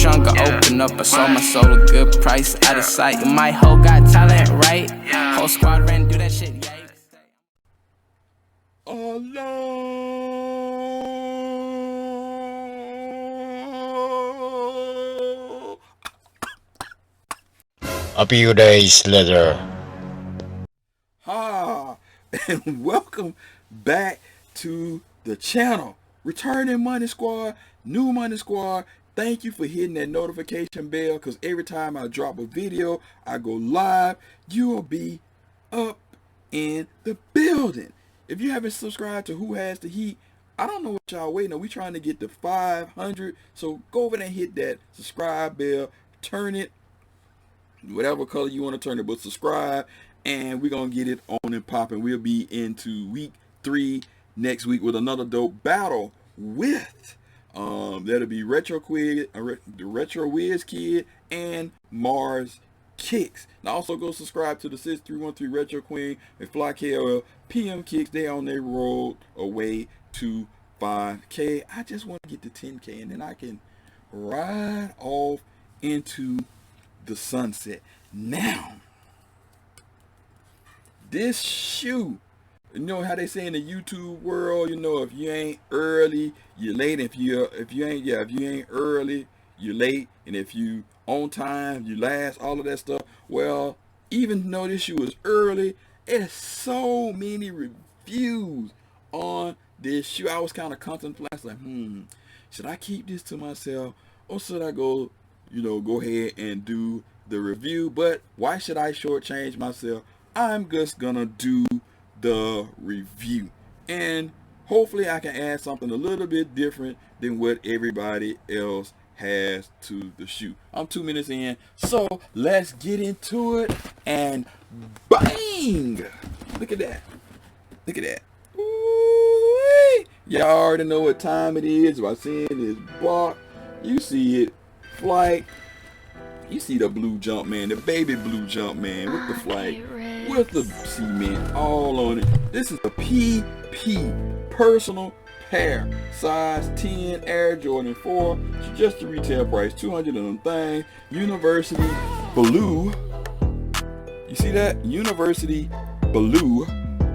trunk, I open up, I sold my soul a good price, out of sight. My hoe got talent, right? Whole squad ran, do that shit, yeah. A few days later. And welcome back to the channel. Returning Money Squad, new Money Squad. Thank you for hitting that notification bell, because every time I drop a video, I go live, you will be up in the building. If you haven't subscribed to Who Has the Heat, I don't know what y'all waiting on. We trying to get to 500. So go over there and hit that subscribe bell. Turn it whatever color you want to turn it, but subscribe, and we're going to get it on and popping. We'll be into week 3 next week with another dope battle with that'll be Retro Wiz Kid and Mars Kicks. Now also go subscribe to the 6313 Retro Queen and Fly KL PMKICKZ. They on their road away to 5K. I just want to get to 10K, and then I can ride off into the sunset. Now, this shoe, you know how they say in the YouTube world, you know, if you ain't early, you're late. If you ain't early, you're late. And if you on time, you last, all of that stuff. Well, even though this shoe is early, there's so many reviews on this shoe. I was kind of contemplating, like, should I keep this to myself, or should I go ahead and do the review? But why should I shortchange myself? I'm just gonna do the review, and hopefully I can add something a little bit different than what everybody else has to the shoe. I'm 2 minutes in, so let's get into it. And bang! Look at that. Look at that. Ooh-wee. Y'all already know what time it is by seeing this block. You see it. Flight. You see the blue jump man, the baby blue jump man with the flag, with the cement all on it. This is a PP personal pair, size 10, Air Jordan 4. Just the retail price, 200 of them things. University blue. You see that? University blue,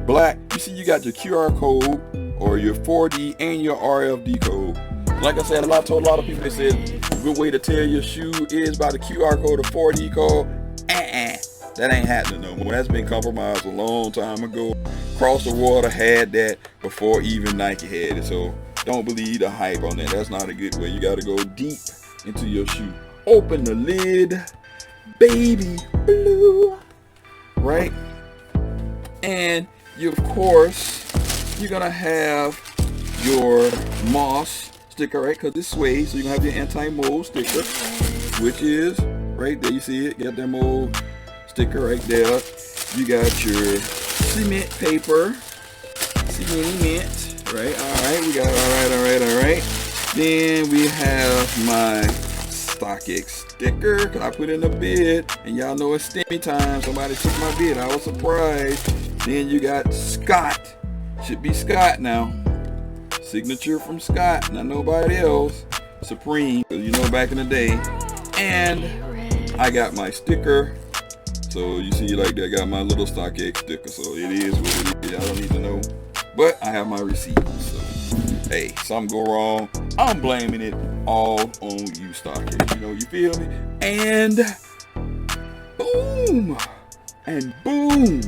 black. You see you got your QR code or your 4D and your RFD code. Like I said, I told a lot of people, they said a good way to tell your shoe is by the QR code or 4D code. That ain't happening no more. That's been compromised a long time ago. Cross the Water had that before even Nike had it. So don't believe the hype on that. That's not a good way. You got to go deep into your shoe. Open the lid, baby blue, right? And you, of course, you're going to have your moss sticker, right? Because it's suede, so you're gonna have your anti-mold sticker, which is right there. You see it? Got that mold sticker right there. You got your cement paper, cement, right? All right, we got all right. Then we have my StockX sticker, because I put in a bid, and y'all know it's stimmy time. Somebody took my bid. I was surprised. Then you got Scott. Should be Scott now. Signature from Scott, not nobody else. Supreme, you know, back in the day. And I got my sticker. So you see, like that, I got my little StockX sticker. So it is what it is. I don't need to know. But I have my receipt. So hey, something go wrong, I'm blaming it all on you, StockX. You know, you feel me? And boom, and boom.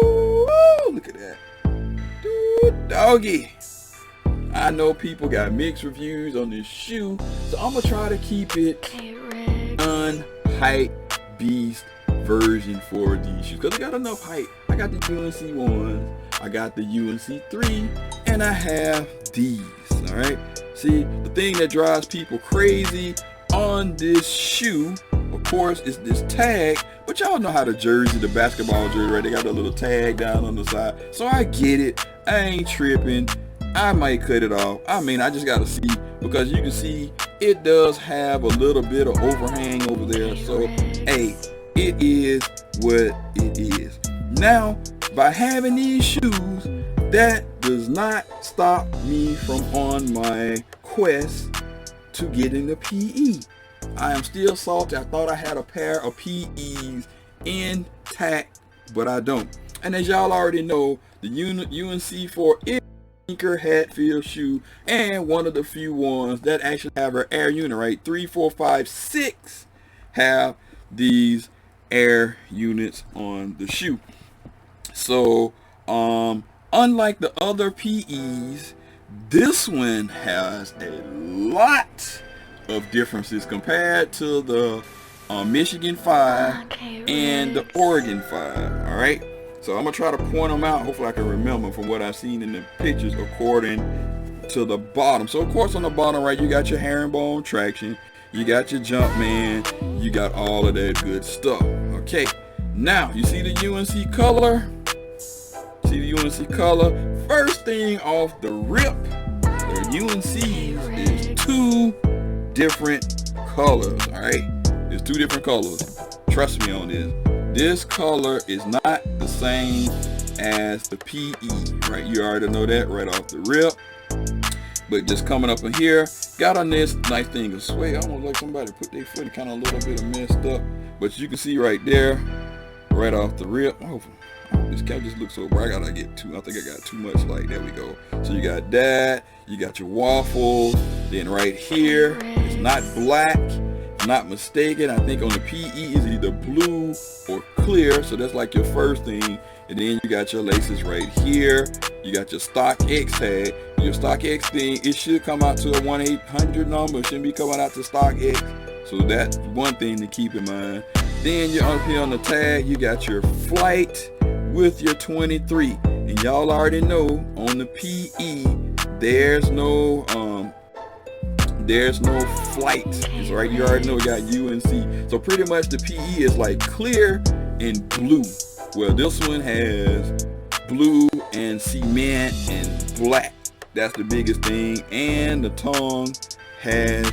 Woo, look at that. Doggy. I know people got mixed reviews on this shoe, so I'm gonna try to keep it unhype beast version for these shoes, because I got enough hype. I got the UNC ones, I got the UNC 3, and I have these. All right, see, the thing that drives people crazy on this shoe, of course, is this tag. But y'all know how the jersey, the basketball jersey, right? They got a little tag down on the side. So I get it. I ain't tripping. I might cut it off. I mean, I just got to see, because you can see it does have a little bit of overhang over there. So, hey, it is what it is. Now, by having these shoes, that does not stop me from on my quest to getting the PE. I am still salty. I thought I had a pair of PEs intact, but I don't. And as y'all already know, the UNC4 is a sneaker Hatfield shoe, and one of the few ones that actually have our air unit, right? 3, 4, 5, 6 have these air units on the shoe. So unlike the other PEs, this one has a lot of differences compared to the Michigan 5 and the Oregon 5. All right, so I'm gonna try to point them out. Hopefully I can remember from what I've seen in the pictures according to the bottom. So of course on the bottom right, you got your herringbone traction, you got your Jumpman, you got all of that good stuff. Okay, now you see the UNC color. See the UNC color. First thing off the rip, the UNCs is 2 different colors. All right, there's 2 different colors. Trust me on this. This color is not the same as the PE, right? You already know that right off the rip. But just coming up in here, got on this nice thing of sway. Almost like somebody put their foot kind of a little bit of messed up. But you can see right there, right off the rip. Oh, this cat just looks so bright. I gotta get too. I think I got too much light. There we go. So you got that. You got your waffles. Then right here, it's not black. Not mistaken. I think on the PE is either blue or clear. So that's like your first thing. And then you got your laces right here. You got your stock X tag. Your stock X thing, it should come out to a 1-800 number. It shouldn't be coming out to stock X. So that's one thing to keep in mind. Then you're up here on the tag. You got your flight with your 23. And y'all already know on the PE, there's no flight. It's right. You already know we got UNC. So pretty much the PE is like clear and blue. Well, this one has blue and cement and black. That's the biggest thing. And the tongue has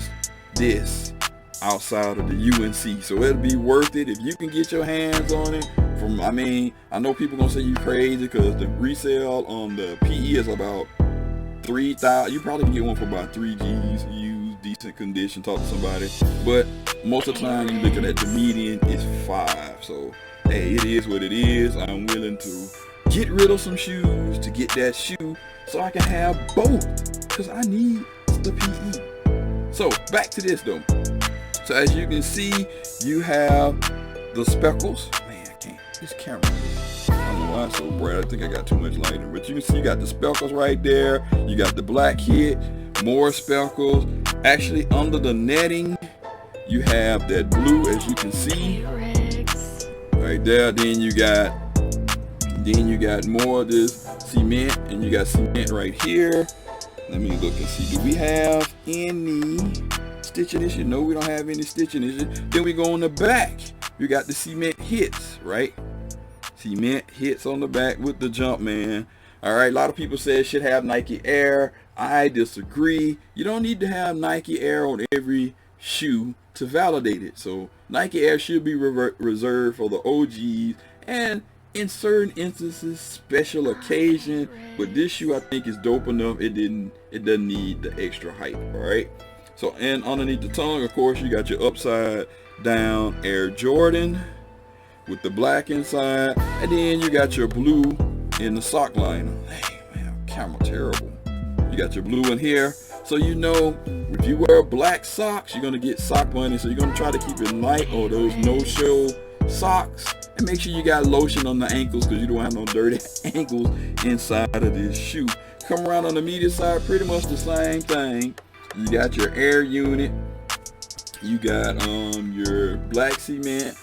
this outside of the UNC. So it'll be worth it if you can get your hands on it. I mean, I know people gonna say you crazy because the resale on the PE is about 3,000. You probably can get one for about 3 G's. Use decent condition, talk to somebody. But most of the time, you're looking at the median is 5. So hey, it is what it is. I'm willing to get rid of some shoes to get that shoe so I can have both because I need the PE. So back to this though. So as you can see, you have the speckles. Man, I can't. This camera. I don't know why it's so bright. I think I got too much lighting. But you can see you got the speckles right there. You got the black hit, more speckles. Actually, under the netting, you have that blue, as you can see. Right there. Then you got more of this cement, and you got cement right here. Let me look and see. Do we have any stitching issue? No, we don't have any stitching issue. Then we go on the back. We got the cement hits, right? Cement hits on the back with the Jumpman. All right, a lot of people say it should have Nike Air. I disagree. You don't need to have Nike Air on every shoe to validate it. So Nike Air should be reserved for the OGs and in certain instances, special occasion. But this shoe I think is dope enough. It doesn't need the extra hype. All right. So, and underneath the tongue, of course, you got your upside down Air Jordan with the black inside, and then you got your blue in the sock liner. Hey man, camera terrible. You got your blue in here, so you know if you wear black socks, you're gonna get sock money. So you're gonna try to keep it light or those no-show socks, and make sure you got lotion on the ankles because you don't have no dirty ankles inside of this shoe. Come around on the media side, pretty much the same thing. You got your air unit, you got your black cement,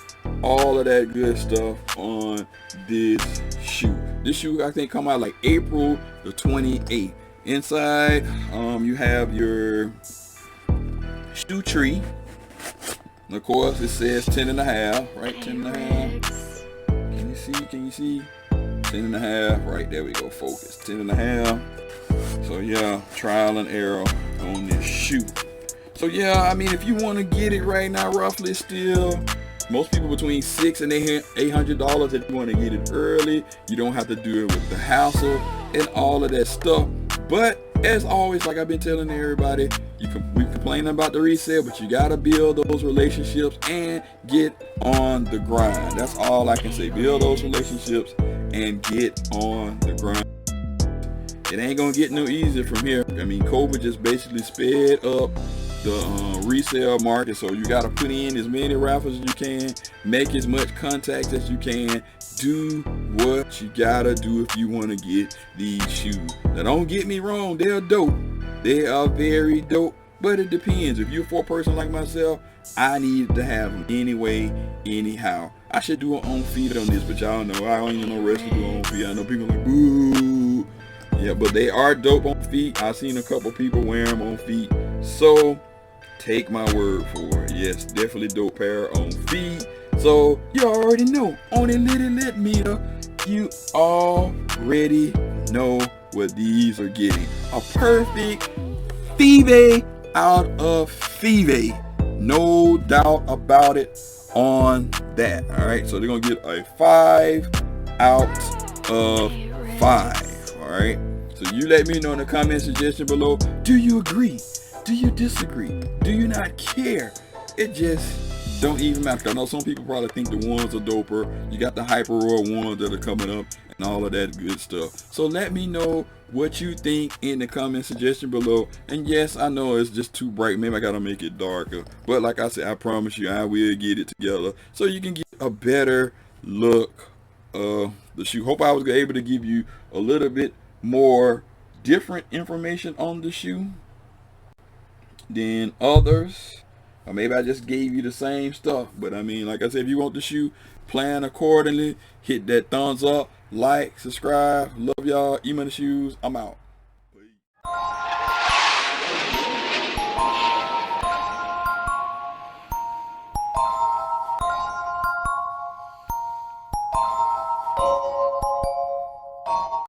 all of that good stuff on this shoe. This shoe I think come out like April the 28th. Inside you have your shoe tree. And of course it says 10.5, right? 10.5. Can you see? 10.5, right there we go, focus. 10.5. So yeah, trial and error on this shoe. So yeah, I mean, if you want to get it right now, roughly still, most people between $600 and $800. If you want to get it early, you don't have to do it with the hassle and all of that stuff. But as always, like I've been telling everybody, we complaining about the resale, but you gotta build those relationships and get on the grind. That's all I can say. Build those relationships and get on the grind. It ain't gonna get no easier from here. I mean, COVID just basically sped up the resale market, so you got to put in as many raffles as you can, make as much contacts as you can, do what you gotta do if you want to get these shoes. Now don't get me wrong, they're dope, they are very dope, but it depends. If you're a 4-person like myself, I need to have them anyway, anyhow. I should do an on feet on this, but y'all know I don't even know rest to do on feet. I know people are like, boo. Yeah, but they are dope on feet. I've seen a couple people wear them on feet, so take my word for it. Yes, definitely dope pair on feet. So you already know, on a little lit meter, you already know what these are getting. A perfect Five out of Five. No doubt about it on that. All right, so they're gonna get a 5 out of 5. All right, so you let me know in the comment suggestion below. Do you agree? Do you disagree? Do you not care? It just don't even matter. I know some people probably think the ones are doper. You got the hyper roar ones that are coming up and all of that good stuff. So let me know what you think in the comment suggestion below. And yes, I know it's just too bright. Maybe I gotta make it darker. But like I said, I promise you I will get it together so you can get a better look of the shoe. Hope I was able to give you a little bit more different information on the shoe than others, or maybe I just gave you the same stuff. But I mean, like I said, if you want the shoe, plan accordingly. Hit that thumbs up, like, subscribe. Love y'all. Emoneyshoes, I'm out. Oh.